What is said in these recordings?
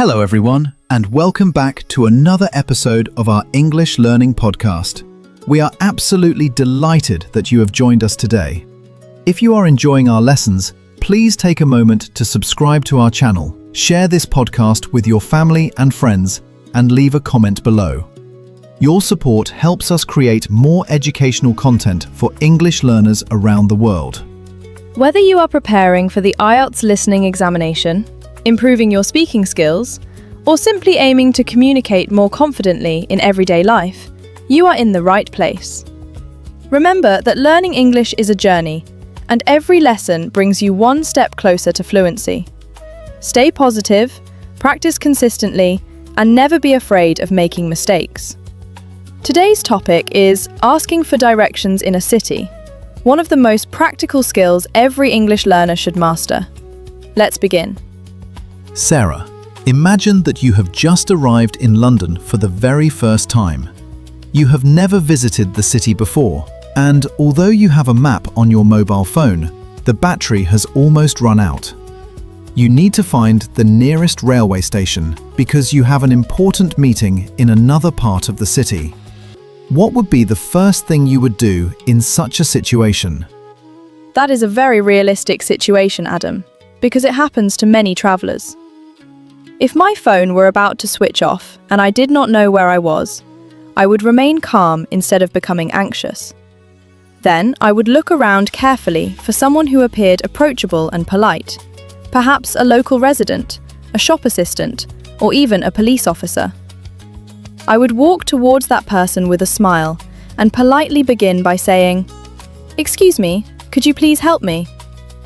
Hello everyone, and welcome back to another episode of our English Learning Podcast. We are absolutely delighted that you have joined us today. If you are enjoying our lessons, please take a moment to subscribe to our channel, share this podcast with your family and friends, and leave a comment below. Your support helps us create more educational content for English learners around the world. Whether you are preparing for the IELTS listening examination, improving your speaking skills, or simply aiming to communicate more confidently in everyday life, you are in the right place. Remember that learning English is a journey, and every lesson brings you one step closer to fluency. Stay positive, practice consistently, and never be afraid of making mistakes. Today's topic is asking for directions in a city, one of the most practical skills every English learner should master. Let's begin. Sarah, imagine that you have just arrived in London for the very first time. You have never visited the city before, and although you have a map on your mobile phone, the battery has almost run out. You need to find the nearest railway station because you have an important meeting in another part of the city. What would be the first thing you would do in such a situation? That is a very realistic situation, Adam, because it happens to many travellers. If my phone were about to switch off and I did not know where I was, I would remain calm instead of becoming anxious. Then I would look around carefully for someone who appeared approachable and polite, perhaps a local resident, a shop assistant, or even a police officer. I would walk towards that person with a smile and politely begin by saying, "Excuse me, could you please help me?"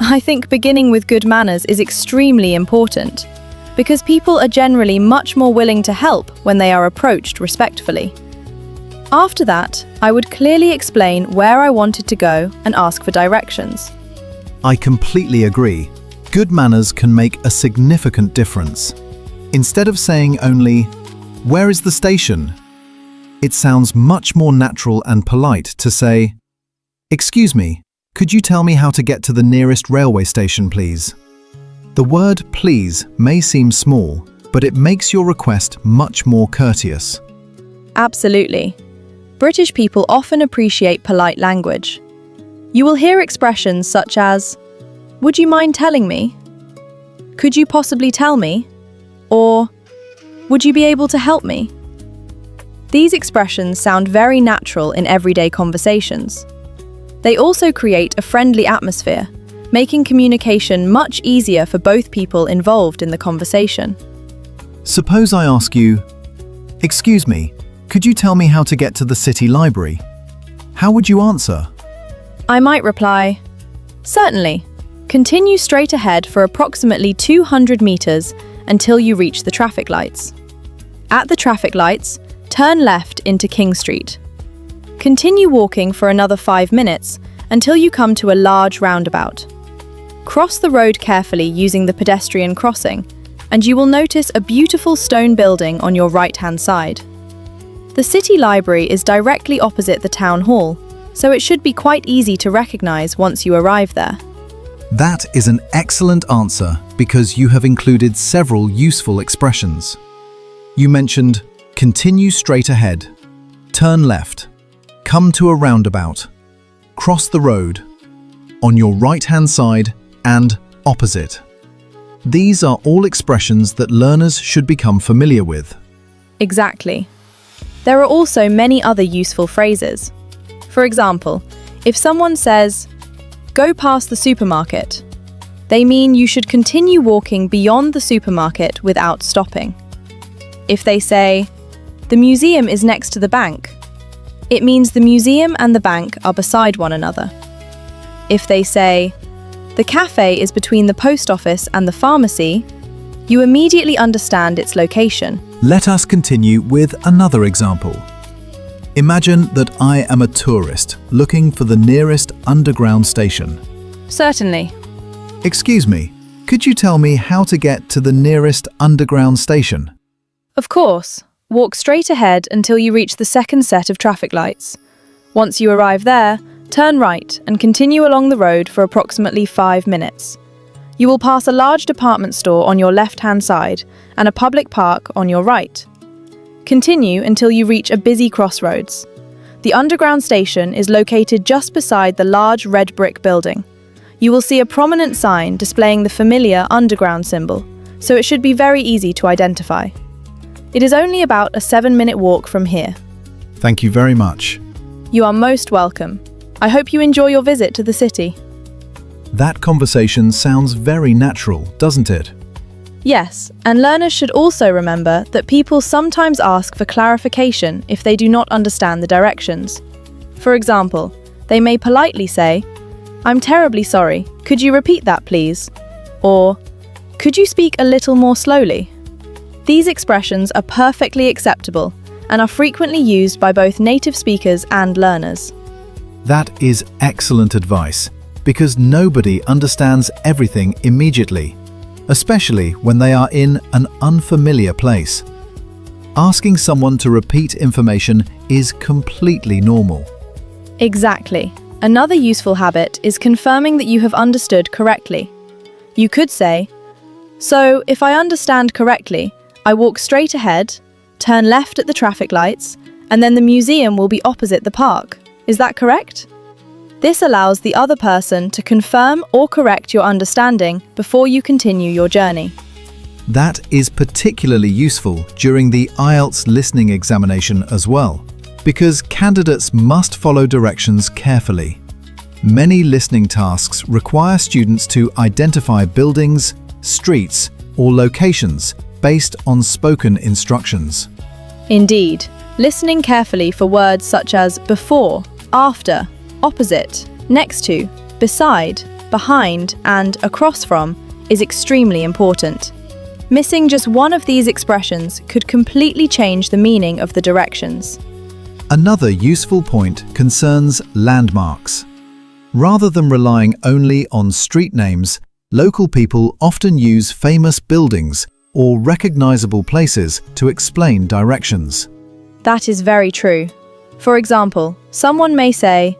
I think beginning with good manners is extremely important, because people are generally much more willing to help when they are approached respectfully. After that, I would clearly explain where I wanted to go and ask for directions. I completely agree. Good manners can make a significant difference. Instead of saying only, "Where is the station?" it sounds much more natural and polite to say, "Excuse me, could you tell me how to get to the nearest railway station, please?" The word "please" may seem small, but it makes your request much more courteous. Absolutely. British people often appreciate polite language. You will hear expressions such as, "Would you mind telling me?" "Could you possibly tell me?" Or, "Would you be able to help me?" These expressions sound very natural in everyday conversations. They also create a friendly atmosphere, making communication much easier for both people involved in the conversation. Suppose I ask you, "Excuse me, could you tell me how to get to the city library?" How would you answer? I might reply, "Certainly. Continue straight ahead for approximately 200 meters until you reach the traffic lights. At the traffic lights, turn left into King Street. Continue walking for another 5 minutes until you come to a large roundabout. Cross the road carefully using the pedestrian crossing, and you will notice a beautiful stone building on your right-hand side. The city library is directly opposite the town hall, so it should be quite easy to recognize once you arrive there." That is an excellent answer because you have included several useful expressions. You mentioned, "Continue straight ahead," "Turn left," "Come to a roundabout," "Cross the road," "On your right-hand side," and "opposite." These are all expressions that learners should become familiar with. Exactly. There are also many other useful phrases. For example, if someone says, "Go past the supermarket," they mean you should continue walking beyond the supermarket without stopping. If they say, "The museum is next to the bank," it means the museum and the bank are beside one another. If they say, "The cafe is between the post office and the pharmacy," you immediately understand its location. Let us continue with another example. Imagine that I am a tourist looking for the nearest underground station. Certainly. "Excuse me, could you tell me how to get to the nearest underground station?" Of course. Walk straight ahead until you reach the second set of traffic lights. Once you arrive there, turn right and continue along the road for approximately 5 minutes. You will pass a large department store on your left-hand side and a public park on your right. Continue until you reach a busy crossroads. The underground station is located just beside the large red brick building. You will see a prominent sign displaying the familiar underground symbol, so it should be very easy to identify. It is only about a 7-minute walk from here. Thank you very much. You are most welcome. I hope you enjoy your visit to the city. That conversation sounds very natural, doesn't it? Yes, and learners should also remember that people sometimes ask for clarification if they do not understand the directions. For example, they may politely say, "I'm terribly sorry, could you repeat that please?" Or, "Could you speak a little more slowly?" These expressions are perfectly acceptable and are frequently used by both native speakers and learners. That is excellent advice, because nobody understands everything immediately, especially when they are in an unfamiliar place. Asking someone to repeat information is completely normal. Exactly. Another useful habit is confirming that you have understood correctly. You could say, "So, if I understand correctly, I walk straight ahead, turn left at the traffic lights, and then the museum will be opposite the park. Is that correct?" This allows the other person to confirm or correct your understanding before you continue your journey. That is particularly useful during the IELTS listening examination as well, because candidates must follow directions carefully. Many listening tasks require students to identify buildings, streets, or locations based on spoken instructions. Indeed, listening carefully for words such as before, after, opposite, next to, beside, behind, and across from is extremely important. Missing just one of these expressions could completely change the meaning of the directions. Another useful point concerns landmarks. Rather than relying only on street names, local people often use famous buildings or recognizable places to explain directions. That is very true. For example, someone may say,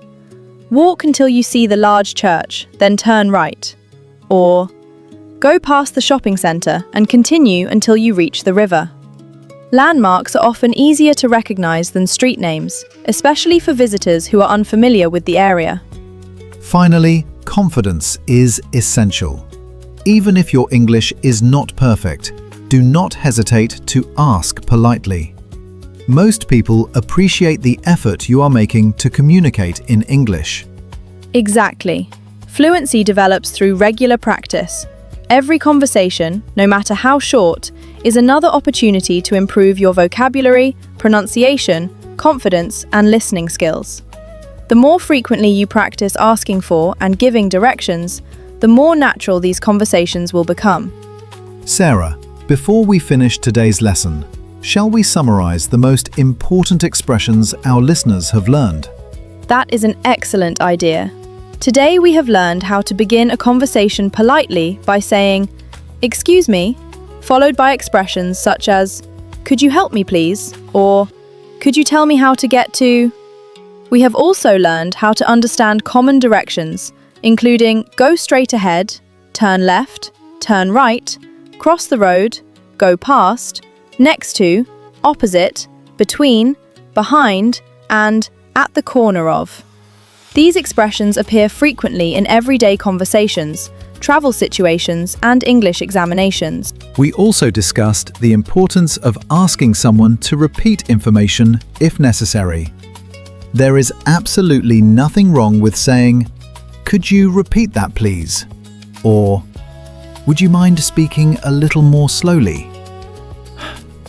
"Walk until you see the large church, then turn right." Or, "Go past the shopping centre and continue until you reach the river." Landmarks are often easier to recognize than street names, especially for visitors who are unfamiliar with the area. Finally, confidence is essential. Even if your English is not perfect, do not hesitate to ask politely. Most people appreciate the effort you are making to communicate in English. Exactly. Fluency develops through regular practice. Every conversation, no matter how short, is another opportunity to improve your vocabulary, pronunciation, confidence, and listening skills. The more frequently you practice asking for and giving directions, the more natural these conversations will become. Sarah, before we finish today's lesson, shall we summarize the most important expressions our listeners have learned? That is an excellent idea. Today we have learned how to begin a conversation politely by saying, "Excuse me," followed by expressions such as, "Could you help me please?" or "Could you tell me how to get to?" We have also learned how to understand common directions, including go straight ahead, turn left, turn right, cross the road, go past, next to, opposite, between, behind, and at the corner of. These expressions appear frequently in everyday conversations, travel situations, and English examinations. We also discussed the importance of asking someone to repeat information if necessary. There is absolutely nothing wrong with saying, "Could you repeat that please?" Or, "Would you mind speaking a little more slowly?"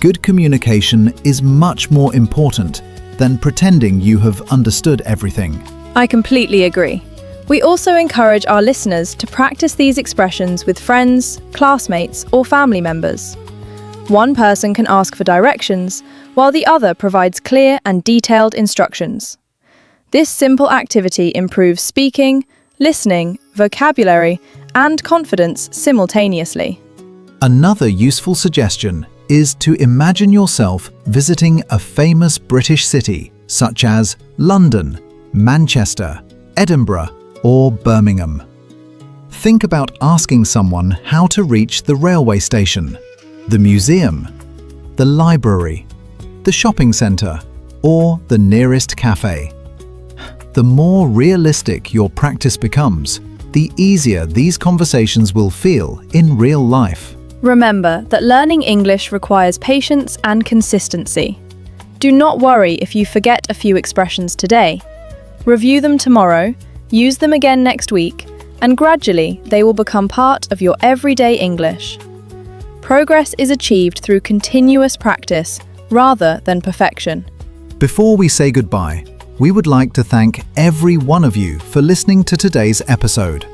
Good communication is much more important than pretending you have understood everything. I completely agree. We also encourage our listeners to practice these expressions with friends, classmates, or family members. One person can ask for directions, while the other provides clear and detailed instructions. This simple activity improves speaking, listening, vocabulary, and confidence simultaneously. Another useful suggestion is to imagine yourself visiting a famous British city, such as London, Manchester, Edinburgh, or Birmingham. Think about asking someone how to reach the railway station, the museum, the library, the shopping centre, or the nearest cafe. The more realistic your practice becomes, the easier these conversations will feel in real life. Remember that learning English requires patience and consistency. Do not worry if you forget a few expressions today. Review them tomorrow, use them again next week, and gradually they will become part of your everyday English. Progress is achieved through continuous practice rather than perfection. Before we say goodbye, we would like to thank every one of you for listening to today's episode.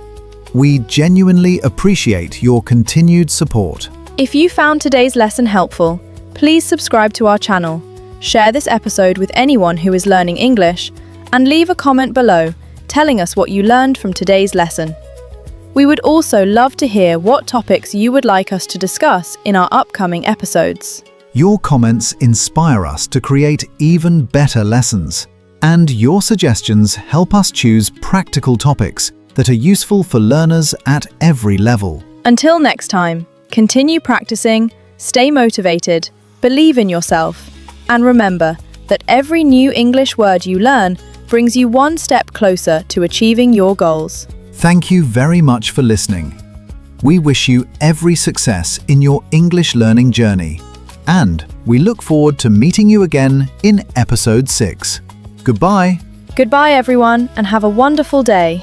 We genuinely appreciate your continued support. If you found today's lesson helpful, please subscribe to our channel, share this episode with anyone who is learning English, and leave a comment below telling us what you learned from today's lesson. We would also love to hear what topics you would like us to discuss in our upcoming episodes. Your comments inspire us to create even better lessons, and your suggestions help us choose practical topics that are useful for learners at every level. Until next time, continue practicing, stay motivated, believe in yourself, and remember that every new English word you learn brings you one step closer to achieving your goals. Thank you very much for listening. We wish you every success in your English learning journey, and we look forward to meeting you again in episode 6. Goodbye. Goodbye everyone, and have a wonderful day.